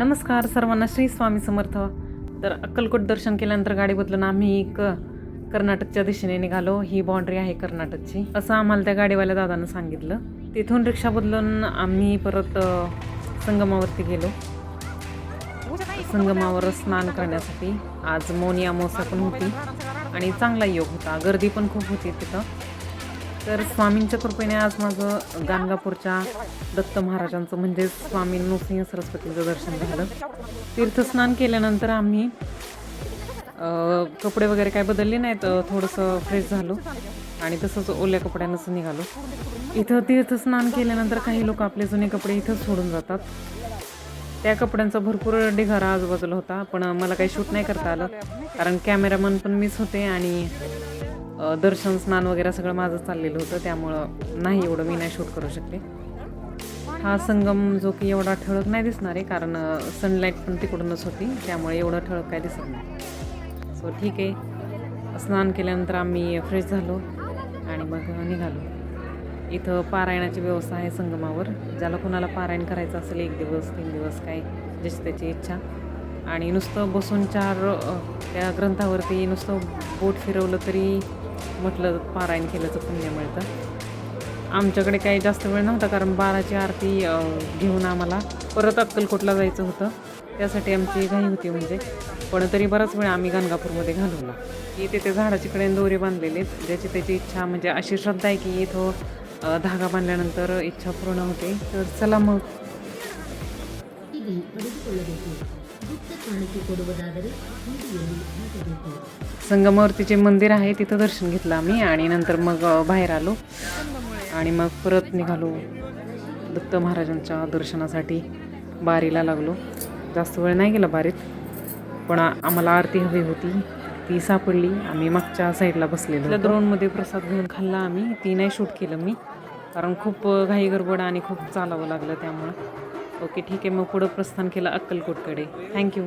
नमस्कार सर्वांना, श्री स्वामी समर्थ. तर अक्कलकोट दर्शन केल्यानंतर गाडी बदलून आम्ही कर्नाटकच्या दिशेने निघालो. ही बाँड्री आहे कर्नाटकची, असं आम्हाला त्या गाडीवाल्या दादानं सांगितलं. तिथून रिक्षा बदलून आम्ही परत संगमावरती गेलो. संगमावर स्नान करण्यासाठी आज मौनी अमावस्या पण होती आणि चांगला योग होता. गर्दी पण खूप होती तिथं. तर स्वामींच्या कृपेने आज माझं गाणगापूरच्या दत्त महाराजांचं म्हणजे स्वामी नृसिंह सरस्वतीचं दर्शन झालं. तीर्थस्नान केल्यानंतर आम्ही कपडे वगैरे काय बदलले नाहीत, थोडंसं फ्रेश झालो आणि तसंच ओल्या कपड्यानंच निघालो. इथं तीर्थस्नान केल्यानंतर काही लोक आपले जुने कपडे इथंच सोडून जातात. त्या कपड्यांचा भरपूर ढिगारा आजूबाजूला होता, पण मला काही शूट नाही करता आलं कारण कॅमेरामन पण मीच होते आणि दर्शन स्नान वगैरे सगळं माझं चाललेलं होतं, त्यामुळं नाही एवढं मी नाही शूट करू शकले. हा संगम जो की एवढा ठळक नाही दिसणार आहे कारण सनलाईट पण तिकडूनच होती, त्यामुळे एवढं ठळक काय दिसत नाही. सो ठीक आहे. स्नान केल्यानंतर आम्ही फ्रेश झालो आणि मग निघालो. इथं पारायणाची व्यवस्था आहे संगमावर. ज्याला कोणाला पारायण करायचं असेल 1 दिवस 3 दिवस काय जशी त्याची इच्छा. आणि नुसतं बसून त्या ग्रंथावरती नुसतं बोट फिरवलं तरी म्हटलं पारायण केल्याचं पुण्य मिळतं. आमच्याकडे काही जास्त वेळ नव्हता कारण 12ची आरती घेऊन आम्हाला परत अक्कलकोटला जायचं होतं. त्यासाठी आमची घाई होती म्हणजे, पण तरी बराच वेळ आम्ही गाणगापूरमध्ये घालवला. इथे ते झाडाच्याकडे दोरे बांधलेले, ज्याची त्याची इच्छा म्हणजे अशी श्रद्धा आहे की इथं धागा बांधल्यानंतर इच्छा पूर्ण होते. तर चला मग. संगमावरतीचे मंदिर आहे तिथं दर्शन घेतलं आम्ही आणि नंतर मग बाहेर आलो आणि मग परत निघालो दत्त महाराजांच्या दर्शनासाठी. बारीला लागलो. जास्त वेळ नाही गेला बारीत, पण आम्हाला आरती हवी होती, ती सापडली. आम्ही मागच्या साईडला बसलेलो. त्या द्रोणमध्ये प्रसाद घेऊन खाल्ला आम्ही. ती नाही शूट केलं मी कारण खूप घाई गडबड आणि खूप चालावं लागलं त्यामुळं. ओके ठीक आहे. मग पुढं प्रस्थान केलं अक्कलकोटकडे. थँक्यू.